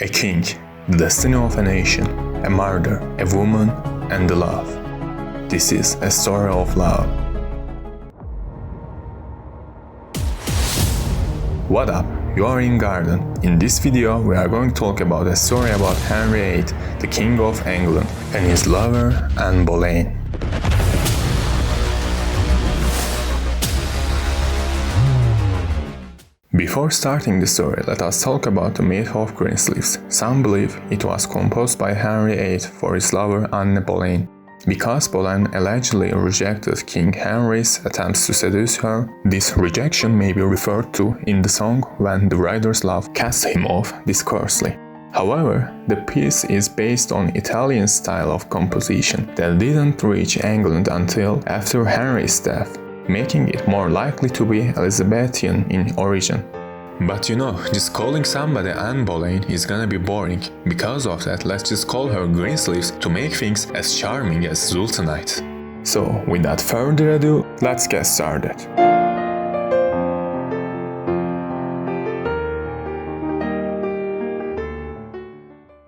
A king, the destiny of a nation, a martyr, a woman, and the love. This is a story of love. What up? You are in Garden. In this video, we are going to talk about a story about Henry VIII, the King of England, and his lover Anne Boleyn. Before starting the story, let us talk about the myth of Greensleeves. Some believe it was composed by Henry VIII for his lover Anne Boleyn. Because Boleyn allegedly rejected King Henry's attempts to seduce her, this rejection may be referred to in the song when the writer's love cast him off discourtely. However, the piece is based on Italian style of composition that didn't reach England until after Henry's death, making it more likely to be Elizabethan in origin. But just calling somebody Anne Boleyn is gonna be boring. Because of that, let's just call her Greensleeves to make things as charming as Sultanite. So, without further ado, let's get started.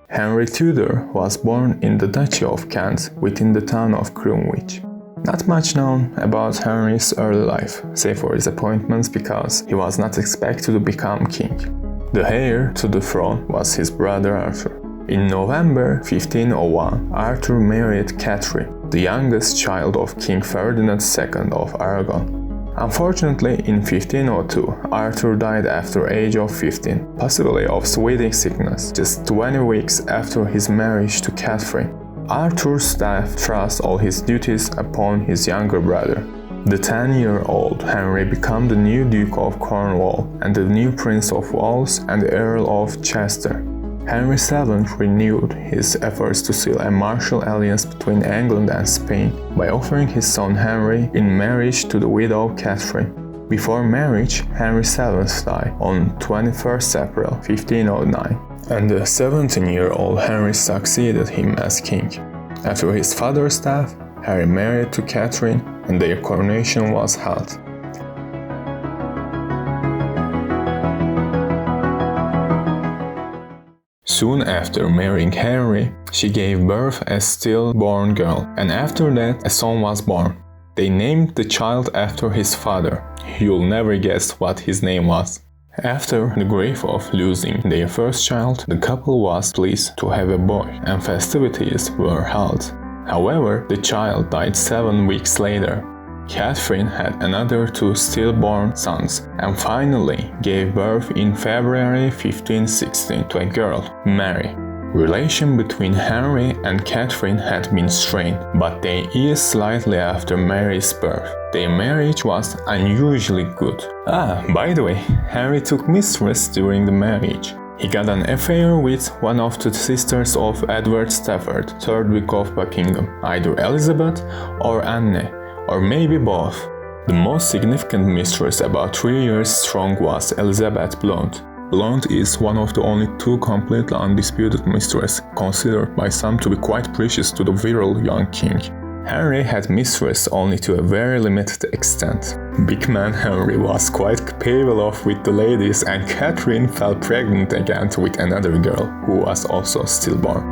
Henry Tudor was born in the Duchy of Kent within the town of Greenwich. Not much known about Henry's early life, save for his appointments because he was not expected to become king. The heir to the throne was his brother Arthur. In November 1501, Arthur married Catherine, the youngest child of King Ferdinand II of Aragon. Unfortunately, in 1502, Arthur died after the age of 15, possibly of sweating sickness, just 20 weeks after his marriage to Catherine. Arthur's staff thrust all his duties upon his younger brother. The 10-year-old Henry became the new Duke of Cornwall and the new Prince of Wales and the Earl of Chester. Henry VII renewed his efforts to seal a martial alliance between England and Spain by offering his son Henry in marriage to the widow Catherine. Before marriage, Henry VII died on 21st April 1509. And the 17-year-old Henry succeeded him as king. After his father's death, Henry married to Catherine and their coronation was held. Soon after marrying Henry, she gave birth a stillborn girl, and after that a son was born. They named the child after his father. You'll never guess what his name was. After the grief of losing their first child, the couple was pleased to have a boy, and festivities were held. However, the child died 7 weeks later. Catherine had another 2 stillborn sons, and finally gave birth in February 1516 to a girl, Mary. Relation between Henry and Catherine had been strained, but they eased slightly after Mary's birth. Their marriage was unusually good. By the way, Henry took mistress during the marriage. He got an affair with one of the sisters of Edward Stafford, 3rd Duke of Buckingham, either Elizabeth or Anne, or maybe both. The most significant mistress about 3 years strong was Elizabeth Blount. Blount is one of the only 2 completely undisputed mistresses, considered by some to be quite precious to the virile young king. Henry had mistress only to a very limited extent. Big man Henry was quite capable of with the ladies, and Catherine fell pregnant again with another girl, who was also stillborn.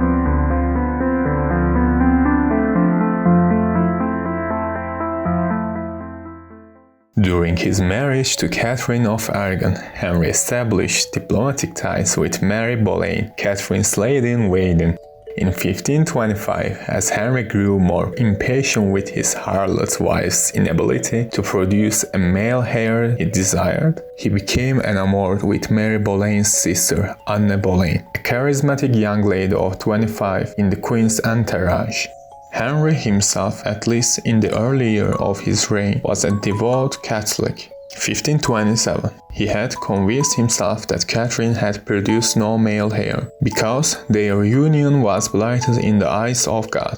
During his marriage to Catherine of Aragon, Henry established diplomatic ties with Mary Boleyn, Catherine's lady-in-waiting. In 1525, as Henry grew more impatient with his harlot wife's inability to produce a male heir he desired, he became enamored with Mary Boleyn's sister, Anne Boleyn, a charismatic young lady of 25 in the Queen's entourage. Henry himself, at least in the early year of his reign, was a devout Catholic. 1527, he had convinced himself that Catherine had produced no male heir, because their union was blighted in the eyes of God.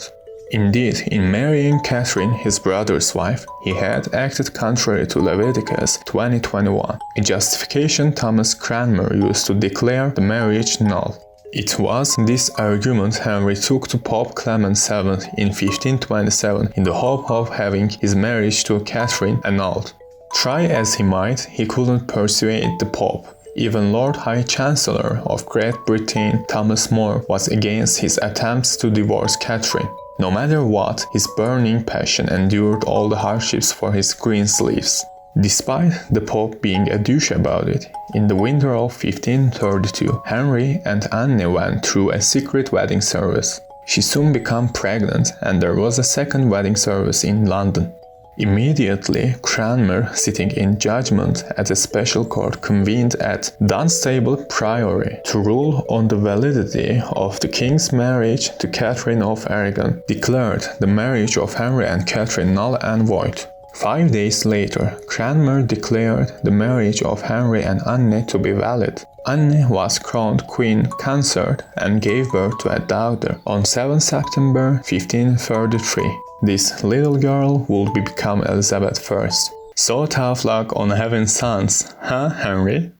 Indeed, in marrying Catherine, his brother's wife, he had acted contrary to Leviticus 20:21, a justification Thomas Cranmer used to declare the marriage null. It was this argument Henry took to Pope Clement VII in 1527 in the hope of having his marriage to Catherine annulled. Try as he might, he couldn't persuade the Pope. Even Lord High Chancellor of Great Britain Thomas More was against his attempts to divorce Catherine. No matter what, his burning passion endured all the hardships for his Greensleeves. Despite the Pope being a douche about it, in the winter of 1532, Henry and Anne went through a secret wedding service. She soon became pregnant and there was a second wedding service in London. Immediately, Cranmer, sitting in judgment at a special court convened at Dunstable Priory to rule on the validity of the king's marriage to Catherine of Aragon, declared the marriage of Henry and Catherine null and void. 5 days later, Cranmer declared the marriage of Henry and Anne to be valid. Anne was crowned queen consort and gave birth to a daughter on 7 September 1533. This little girl would become Elizabeth I. So tough luck on having sons, huh, Henry?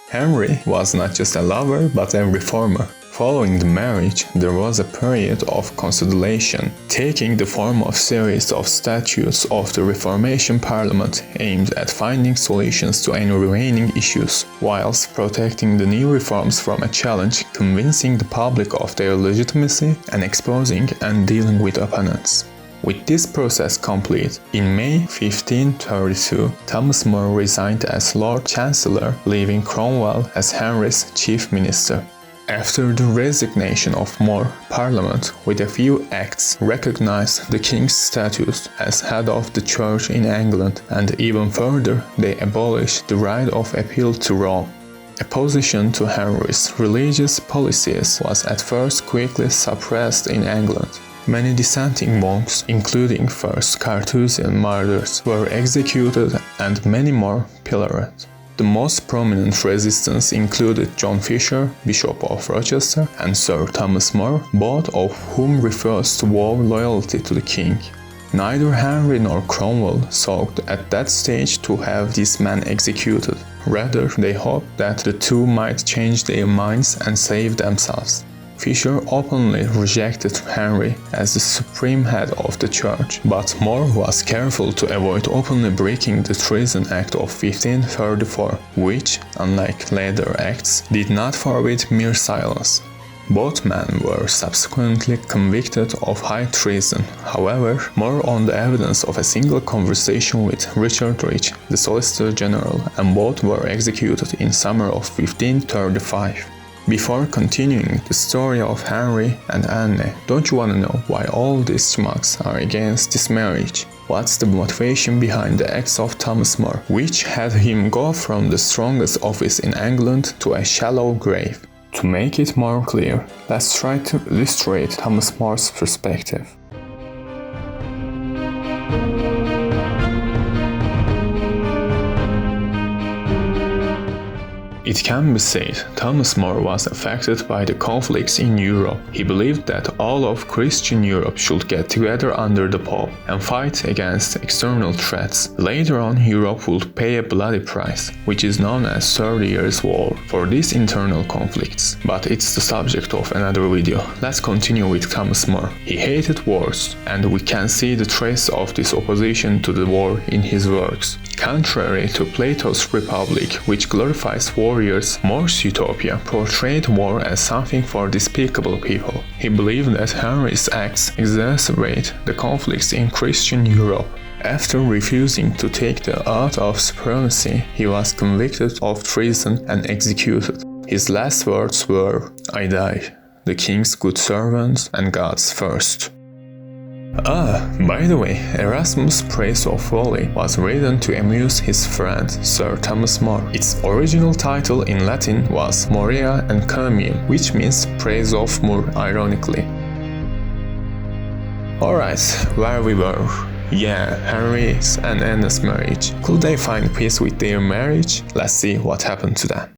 Henry was not just a lover but a reformer. Following the marriage, there was a period of consolidation, taking the form of series of statutes of the Reformation Parliament aimed at finding solutions to any remaining issues, whilst protecting the new reforms from a challenge, convincing the public of their legitimacy, and exposing and dealing with opponents. With this process complete, in May 1532, Thomas More resigned as Lord Chancellor, leaving Cromwell as Henry's chief minister. After the resignation of More, Parliament, with a few acts, recognized the king's status as head of the church in England, and even further, they abolished the right of appeal to Rome. Opposition to Henry's religious policies was at first quickly suppressed in England. Many dissenting monks, including first Carthusian martyrs, were executed and many more pilloried. The most prominent resistance included John Fisher, Bishop of Rochester, and Sir Thomas More, both of whom refused to vow loyalty to the king. Neither Henry nor Cromwell sought at that stage to have these men executed. Rather, they hoped that the two might change their minds and save themselves. Fisher openly rejected Henry as the supreme head of the church, but More was careful to avoid openly breaking the Treason Act of 1534, which, unlike later acts, did not forbid mere silence. Both men were subsequently convicted of high treason. However, More on the evidence of a single conversation with Richard Rich, the Solicitor General, and both were executed in summer of 1535. Before continuing the story of Henry and Anne, don't you want to know why all these schmucks are against this marriage? What's the motivation behind the acts of Thomas More, which had him go from the strongest office in England to a shallow grave? To make it more clear, let's try to illustrate Thomas More's perspective. It can be said Thomas More was affected by the conflicts in Europe. He believed that all of Christian Europe should get together under the Pope and fight against external threats. Later on, Europe would pay a bloody price, which is known as 30 Years' War, for these internal conflicts. But it's the subject of another video. Let's continue with Thomas More. He hated wars, and we can see the trace of this opposition to the war in his works. Contrary to Plato's Republic, which glorifies warriors, More's Utopia portrayed war as something for despicable people. He believed that Henry's acts exacerbate the conflicts in Christian Europe. After refusing to take the oath of supremacy, he was convicted of treason and executed. His last words were, "I die, the king's good servant and God's first." By the way, Erasmus' Praise of Folly was written to amuse his friend Sir Thomas More. Its original title in Latin was Moria Encomium, which means Praise of More, ironically. Alright, where we were. Yeah, Henry's and Anne's marriage. Could they find peace with their marriage? Let's see what happened to them.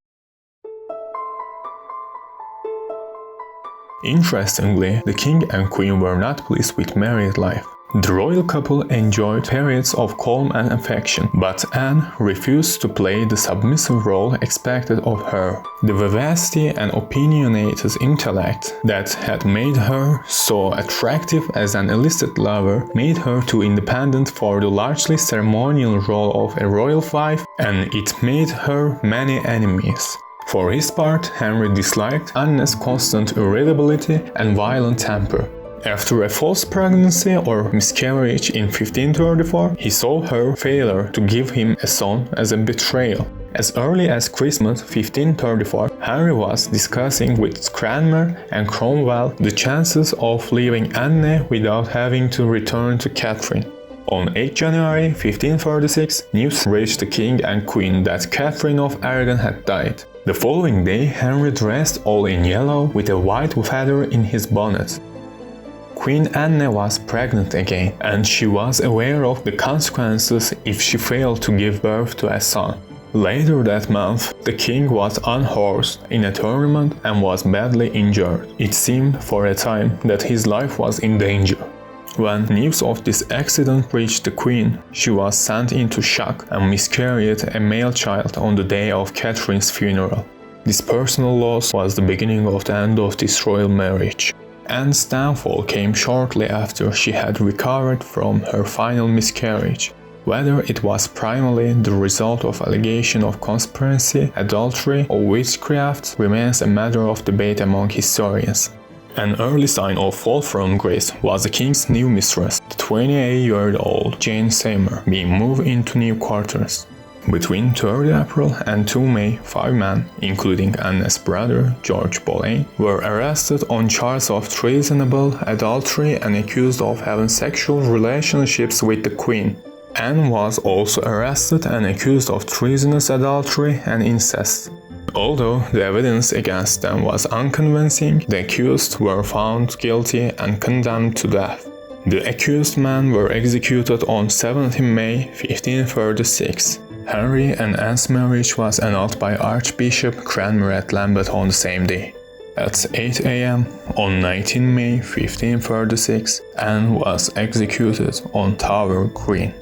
Interestingly, the king and queen were not pleased with married life. The royal couple enjoyed periods of calm and affection, but Anne refused to play the submissive role expected of her. The vivacity and opinionated intellect that had made her so attractive as an illicit lover made her too independent for the largely ceremonial role of a royal wife, and it made her many enemies. For his part, Henry disliked Anne's constant irritability and violent temper. After a false pregnancy or miscarriage in 1534, he saw her failure to give him a son as a betrayal. As early as Christmas 1534, Henry was discussing with Cranmer and Cromwell the chances of leaving Anne without having to return to Catherine. On 8 January 1536, news reached the king and queen that Catherine of Aragon had died. The following day, Henry dressed all in yellow with a white feather in his bonnet. Queen Anne was pregnant again, and she was aware of the consequences if she failed to give birth to a son. Later that month, the king was unhorsed in a tournament and was badly injured. It seemed for a time that his life was in danger. When news of this accident reached the queen, she was sent into shock and miscarried a male child on the day of Catherine's funeral. This personal loss was the beginning of the end of this royal marriage. Anne's downfall came shortly after she had recovered from her final miscarriage. Whether it was primarily the result of allegation of conspiracy, adultery, or witchcraft remains a matter of debate among historians. An early sign of fall from grace was the king's new mistress, the 28-year-old Jane Seymour, being moved into new quarters. Between 3rd April and 2 May, 5 men, including Anne's brother, George Boleyn, were arrested on charges of treasonable adultery and accused of having sexual relationships with the Queen. Anne was also arrested and accused of treasonous adultery and incest. Although the evidence against them was unconvincing, the accused were found guilty and condemned to death. The accused men were executed on 17 May 1536. Henry and Anne's marriage was annulled by Archbishop Cranmer at Lambeth on the same day. At 8 a.m. on 19 May 1536, Anne was executed on Tower Green.